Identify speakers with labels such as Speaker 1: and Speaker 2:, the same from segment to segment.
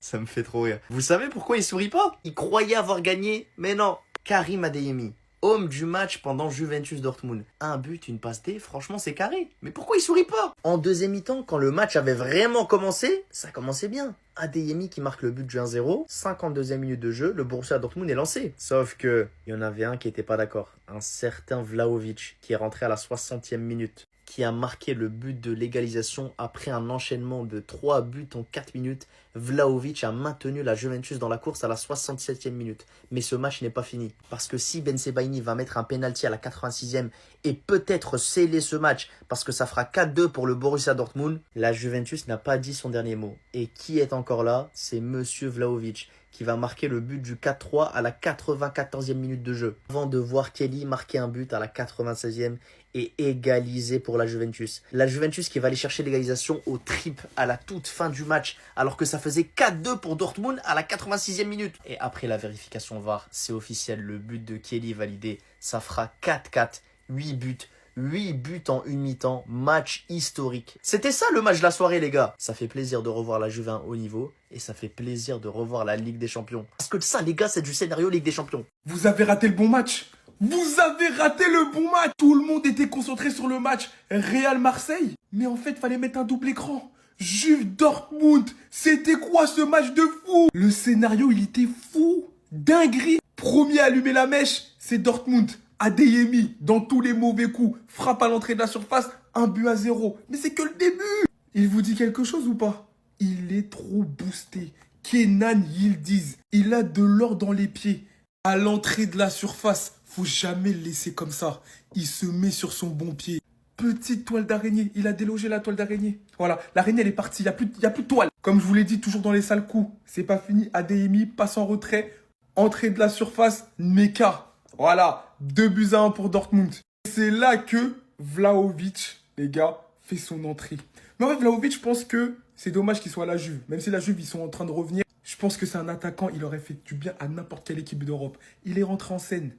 Speaker 1: Ça me fait trop rire. Vous savez pourquoi il sourit pas? Il croyait avoir gagné, mais non. Karim Adeyemi, homme du match pendant Juventus Dortmund. Un but, une passe D, franchement c'est carré. Mais pourquoi il sourit pas? En deuxième mi-temps, quand le match avait vraiment commencé, ça commençait bien. Adeyemi qui marque le but du 1-0, 52e minute de jeu, le Borussia Dortmund est lancé. Sauf que, il y en avait un qui était pas d'accord. Un certain Vlahovic qui est rentré à la 60e minute, qui a marqué le but de l'égalisation après un enchaînement de 3 buts en 4 minutes. Vlahovic a maintenu la Juventus dans la course à la 67e minute. Mais ce match n'est pas fini. Parce que si Ben Sebaini va mettre un penalty à la 86e et peut-être sceller ce match parce que ça fera 4-2 pour le Borussia Dortmund, la Juventus n'a pas dit son dernier mot. Et qui est encore là? C'est Monsieur Vlahovic qui va marquer le but du 4-3 à la 94e minute de jeu. Avant de voir Kelly marquer un but à la 96e et égaliser pour la Juventus. La Juventus qui va aller chercher l'égalisation au triple à la toute fin du match, alors que ça faisait 4-2 pour Dortmund à la 86e minute. Et après la vérification VAR, c'est officiel, le but de Kelly validé. Ça fera 4-4, 8 buts. 8 buts en une mi-temps, match historique. C'était ça le match de la soirée les gars. Ça fait plaisir de revoir la Juve à un haut niveau et ça fait plaisir de revoir la Ligue des Champions. Parce que ça les gars, c'est du scénario Ligue des Champions.
Speaker 2: Vous avez raté le bon match. Vous avez raté le bon match. Tout le monde était concentré sur le match Real-Marseille. Mais en fait, fallait mettre un double écran. Juve-Dortmund. C'était quoi ce match de fou? Le scénario, il était fou. Dinguerie. Premier à allumer la mèche, c'est Dortmund. Adeyemi, dans tous les mauvais coups, frappe à l'entrée de la surface, 1-0. Mais c'est que le début. Il vous dit quelque chose ou pas? Il est trop boosté. Kenan Yildiz, il a de l'or dans les pieds. À l'entrée de la surface, faut jamais le laisser comme ça. Il se met sur son bon pied. Petite toile d'araignée, il a délogé la toile d'araignée. Voilà, l'araignée elle est partie, il y a plus de toile. Comme je vous l'ai dit, toujours dans les sales coups. C'est pas fini, Adeyemi passe en retrait. Entrée de la surface, Meka. Voilà, 2-1 pour Dortmund. C'est là que Vlahovic, les gars, fait son entrée. Mais en fait, Vlahovic, je pense que c'est dommage qu'il soit à la Juve. Même si la Juve, ils sont en train de revenir. Je pense que c'est un attaquant, il aurait fait du bien à n'importe quelle équipe d'Europe. Il est rentré en scène.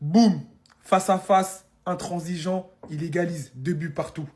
Speaker 2: Boum, face à face, intransigeant, il égalise. 2 buts partout.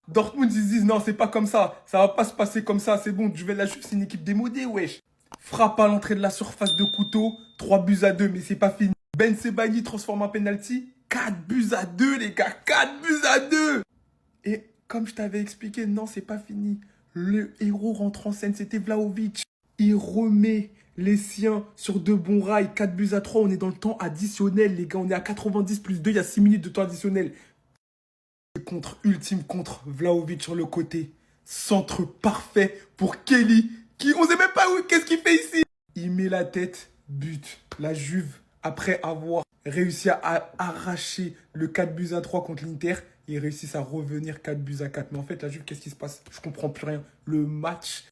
Speaker 2: Dortmund, ils se disent, non, c'est pas comme ça. Ça va pas se passer comme ça. C'est bon, la Juve, c'est une équipe démodée, wesh. Frappe à l'entrée de la surface de couteau. 3-2, mais c'est pas fini. Ben Sebaini transforme un penalty. 4-2, les gars. 4-2. Et comme je t'avais expliqué, non, c'est pas fini. Le héros rentre en scène, c'était Vlahovic. Il remet les siens sur de bons rails. 4-3, on est dans le temps additionnel, les gars. On est à 90 plus 2, il y a 6 minutes de temps additionnel. Ultime contre, Vlahovic sur le côté. Centre parfait pour Kelly. On sait même pas qu'est-ce qu'il fait ici. Il met la tête, but. La Juve, après avoir réussi à arracher le 4-3 contre l'Inter, ils réussissent à revenir 4-4. Mais en fait, la Juve, qu'est-ce qui se passe? Je comprends plus rien. Le match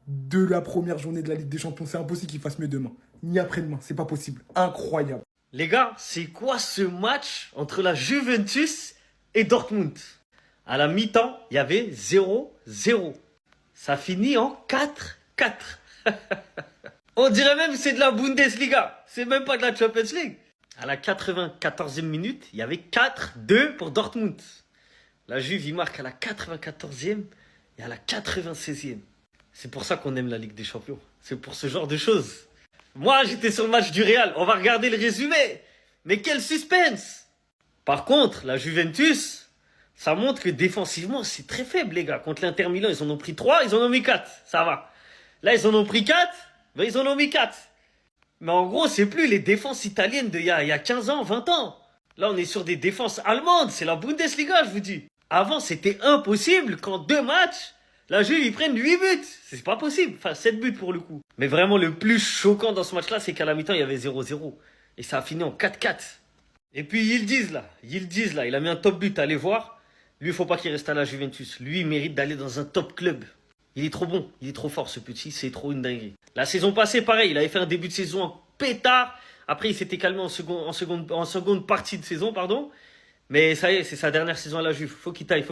Speaker 2: de la première journée de la Ligue des Champions, c'est impossible qu'il fasse mieux demain. Ni après-demain, c'est pas possible. Incroyable.
Speaker 3: Les gars, c'est quoi ce match entre la Juventus et Dortmund? À la mi-temps, il y avait 0-0. Ça finit en 4-4. On dirait même que c'est de la Bundesliga. C'est même pas de la Champions League. À la 94e minute, il y avait 4-2 pour Dortmund. La Juve, il marque à la 94e et à la 96e. C'est pour ça qu'on aime la Ligue des Champions. C'est pour ce genre de choses. Moi, j'étais sur le match du Real. On va regarder le résumé. Mais quel suspense! Par contre, la Juventus, ça montre que défensivement, c'est très faible, les gars. Contre l'Inter Milan, ils en ont pris 3, ils en ont mis 4. Ça va. Là, ils en ont pris 4, ben, ils en ont mis 4. Mais en gros, c'est plus les défenses italiennes d'il y a 15 ans, 20 ans. Là, on est sur des défenses allemandes. C'est la Bundesliga, je vous dis. Avant, c'était impossible qu'en 2 matchs, la Juve, ils prennent 8 buts. C'est pas possible. Enfin, 7 buts pour le coup. Mais vraiment, le plus choquant dans ce match-là, c'est qu'à la mi-temps, il y avait 0-0. Et ça a fini en 4-4. Et puis, Yildiz, là, il a mis un top but. Allez voir. Lui, il faut pas qu'il reste à la Juventus. Lui, il mérite d'aller dans un top club. Il est trop bon. Il est trop fort, ce petit. C'est trop une dinguerie. La saison passée, pareil. Il avait fait un début de saison en pétard. Après, il s'était calmé en seconde partie de saison, pardon. Mais ça y est, c'est sa dernière saison à la Juve. Faut qu'il taille.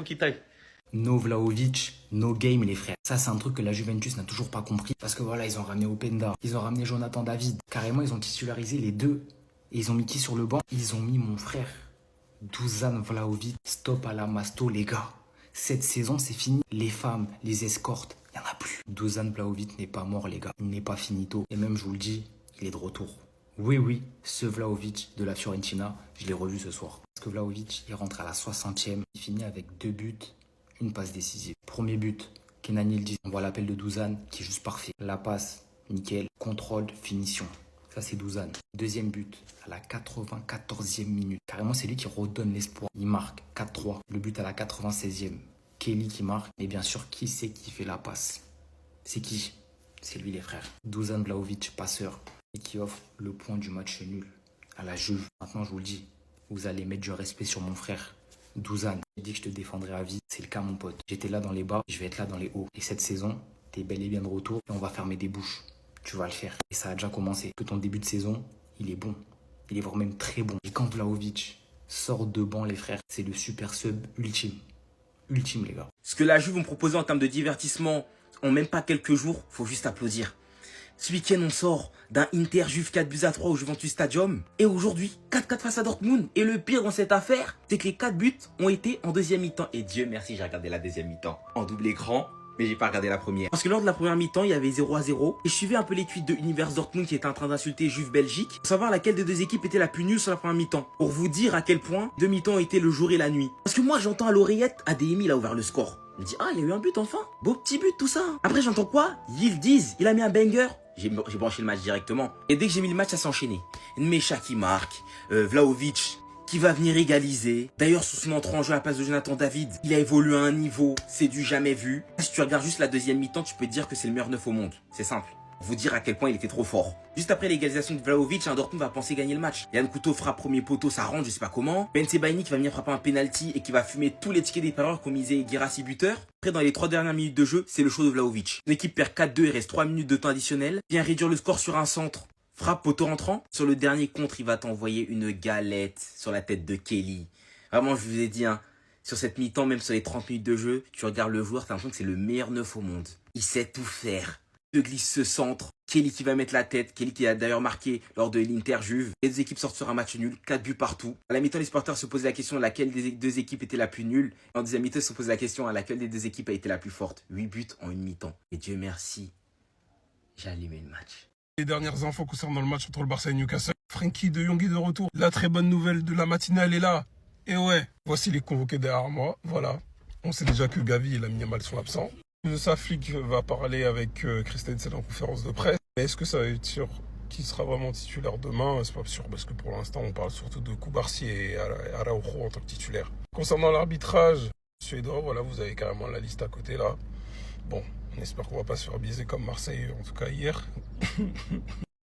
Speaker 4: No Vlahovic, no game les frères. Ça c'est un truc que la Juventus n'a toujours pas compris. Parce que voilà, ils ont ramené Openda, ils ont ramené Jonathan David. Carrément, ils ont titularisé les deux. Et ils ont mis qui sur le banc? Ils ont mis mon frère, Dusan Vlahovic. Stop à la masto les gars. Cette saison c'est fini. Les femmes, les escortes, Il n'y en a plus. Dusan Vlahovic n'est pas mort, les gars. Il n'est pas finito. Et même, je vous le dis, il est de retour. Oui, oui, ce Vlahovic de la Fiorentina, je l'ai revu ce soir. Parce que Vlahovic, il rentre à la 60e. Il finit avec 2 buts, une passe décisive. Premier but, Kenan Yildiz. On voit l'appel de Dusan qui est juste parfait. La passe, nickel. Contrôle, finition. Ça, c'est Dusan. Deuxième but, à la 94e minute. Carrément, c'est lui qui redonne l'espoir. Il marque 4-3. Le but à la 96e. Kelly qui marque. Et bien sûr, qui c'est qui fait la passe? C'est qui? C'est lui, les frères. Dusan Vlahovic, passeur. Et qui offre le point du match nul à la Juve. Maintenant, je vous le dis, vous allez mettre du respect sur mon frère. Dusan, j'ai dit que je te défendrai à vie. C'est le cas, mon pote. J'étais là dans les bas, je vais être là dans les hauts. Et cette saison, t'es bel et bien de retour. Et on va fermer des bouches. Tu vas le faire. Et ça a déjà commencé. Que ton début de saison, il est bon. Il est vraiment même très bon. Et quand Vlahovic sort de banc, les frères, c'est le super sub ultime. Ultime, les gars.
Speaker 5: Ce que la Juve vont proposer en termes de divertissement en même pas quelques jours, faut juste applaudir. Ce week-end, on sort d'un Inter Juve 4-3 au Juventus Stadium. Et aujourd'hui, 4-4 face à Dortmund. Et le pire dans cette affaire, c'est que les 4 buts ont été en deuxième mi-temps. Et Dieu merci, j'ai regardé la deuxième mi-temps en double écran. Mais j'ai pas regardé la première. Parce que lors de la première mi-temps, il y avait 0-0. Et je suivais un peu les tweets de Univers Dortmund qui était en train d'insulter Juve Belgique. Pour savoir laquelle des deux équipes était la plus nulle sur la première mi-temps. Pour vous dire à quel point deux mi-temps étaient le jour et la nuit. Parce que moi, j'entends à l'oreillette, ADMI, il a ouvert le score. Je me dis, ah, il y a eu un but enfin. Beau petit but, tout ça. Après, j'entends quoi? Yildiz, il a mis un banger. J'ai branché le match directement. Et dès que j'ai mis le match, ça s'est enchaîné. Nmecha qui marque. Vlahovic qui va venir égaliser. D'ailleurs, sous son entrée en jeu à la place de Jonathan David, il a évolué à un niveau, c'est du jamais vu. Si tu regardes juste la deuxième mi-temps, tu peux te dire que c'est le meilleur neuf au monde. C'est simple. Pour vous dire à quel point il était trop fort. Juste après l'égalisation de Vlahovic, Dortmund va penser gagner le match. Yann Couto frappe premier poteau, ça rentre, je sais pas comment. Ben Sebaini qui va venir frapper un penalty et qui va fumer tous les tickets des parieurs qu'ont misé Guirassy buteur. Après, dans les 3 dernières minutes de jeu, c'est le show de Vlahovic. L'équipe perd 4-2, il reste 3 minutes de temps additionnel. Vient réduire le score sur un centre. Frappe poteau rentrant. Sur le dernier contre, il va t'envoyer une galette sur la tête de Kelly. Vraiment, je vous ai dit, sur cette mi-temps, même sur les 30 minutes de jeu, tu regardes le joueur, t'as l'impression que c'est le meilleur neuf au monde. Il sait tout faire. De glisse ce centre. Kelly qui va mettre la tête. Kelly qui a d'ailleurs marqué lors de l'Inter Juve. Les deux équipes sortent sur un match nul. 4 buts partout. À la mi-temps, les supporters se posaient la question à laquelle des deux équipes était la plus nulle. En deuxième mi-temps, ils se posaient la question à laquelle des deux équipes a été la plus forte. 8 buts en une mi-temps. Et Dieu merci, j'ai allumé le match.
Speaker 2: Les dernières infos concernant le match entre le Barça et Newcastle. Frenkie de Jong est de retour. La très bonne nouvelle de la matinale est là. Et ouais, voici les convoqués derrière moi. Voilà. On sait déjà que Gavi et Lamine Yamal sont absents. Sa flic va parler avec Christensen en conférence de presse. Mais est-ce que ça va être sûr qu'il sera vraiment titulaire demain? C'est pas sûr parce que pour l'instant on parle surtout de Koubarsi et Araujo en tant que titulaire. Concernant l'arbitrage suédois, voilà, vous avez carrément la liste à côté là. Bon, on espère qu'on va pas se faire biaiser comme Marseille, en tout cas hier.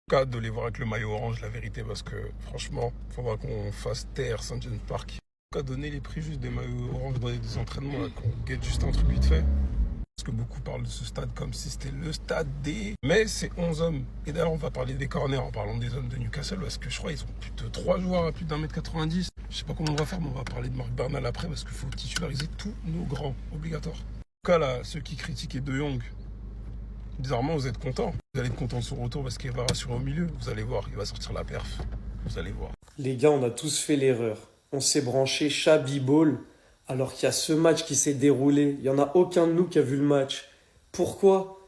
Speaker 2: Cas de les voir avec le maillot orange, la vérité, parce que franchement, il faudra qu'on fasse taire St. James Park. En tout cas, donner les prix juste des maillots orange dans des entraînements, là, qu'on guette juste un truc vite fait. Parce que beaucoup parlent de ce stade comme si c'était le stade des... Mais c'est 11 hommes. Et d'ailleurs, on va parler des corners en parlant des hommes de Newcastle, parce que je crois qu'ils ont plus de 3 joueurs à plus d'1m90. Je sais pas comment on va faire, mais on va parler de Marc Bernal après, parce qu'il faut titulariser tous nos grands, obligatoire. En tout cas, là, ceux qui critiquaient De Jong, bizarrement, vous êtes contents. Vous allez être contents de son retour parce qu'il va rassurer au milieu. Vous allez voir, il va sortir la perf. Vous allez voir.
Speaker 6: Les gars, on a tous fait l'erreur. On s'est branché Chabi Ball alors qu'il y a ce match qui s'est déroulé. Il n'y en a aucun de nous qui a vu le match. Pourquoi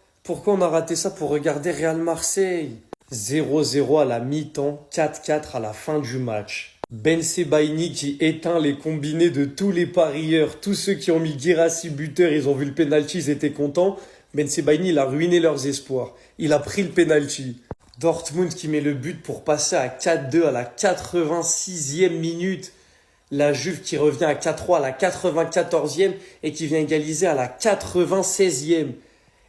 Speaker 6: on a raté ça pour regarder Real Marseille? 0-0 à la mi-temps, 4-4 à la fin du match. Ben Sebaini qui éteint les combinés de tous les parieurs. Tous ceux qui ont mis Guirassy buteur, ils ont vu le penalty, ils étaient contents. Ben Sebaini, il a ruiné leurs espoirs. Il a pris le penalty. Dortmund qui met le but pour passer à 4-2 à la 86e minute. La Juve qui revient à 4-3 à la 94e et qui vient égaliser à la 96e.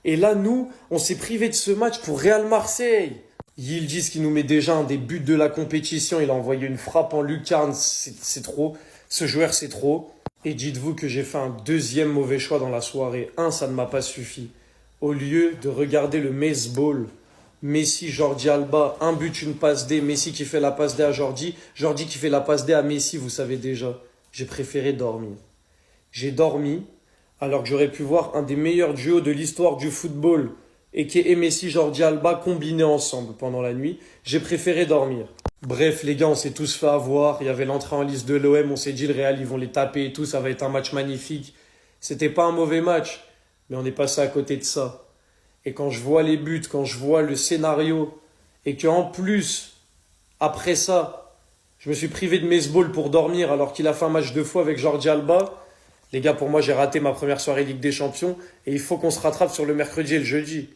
Speaker 6: Et là, nous, on s'est privé de ce match pour Real Marseille. Yildiz qui nous met déjà un des buts de la compétition. Il a envoyé une frappe en lucarne. C'est trop. Ce joueur, c'est trop. Et dites-vous que j'ai fait un deuxième mauvais choix dans la soirée. Ça ne m'a pas suffi. Au lieu de regarder le Mace Ball, Messi, Jordi Alba, un but, une passe D, Messi qui fait la passe D à Jordi, Jordi qui fait la passe D à Messi, vous savez déjà. J'ai préféré dormir. J'ai dormi alors que j'aurais pu voir un des meilleurs duos de l'histoire du football et qui est Messi, Jordi Alba combinés ensemble pendant la nuit. J'ai préféré dormir. Bref, les gars, on s'est tous fait avoir. Il y avait l'entrée en liste de l'OM, on s'est dit le Real, ils vont les taper et tout, ça va être un match magnifique. C'était pas un mauvais match. mais on est passé à côté de ça. Et quand je vois les buts, quand je vois le scénario, et qu'en plus, après ça, je me suis privé de Mesball pour dormir alors qu'il a fait un match de fou avec Jordi Alba, les gars, pour moi, j'ai raté ma première soirée Ligue des Champions et il faut qu'on se rattrape sur le mercredi et le jeudi.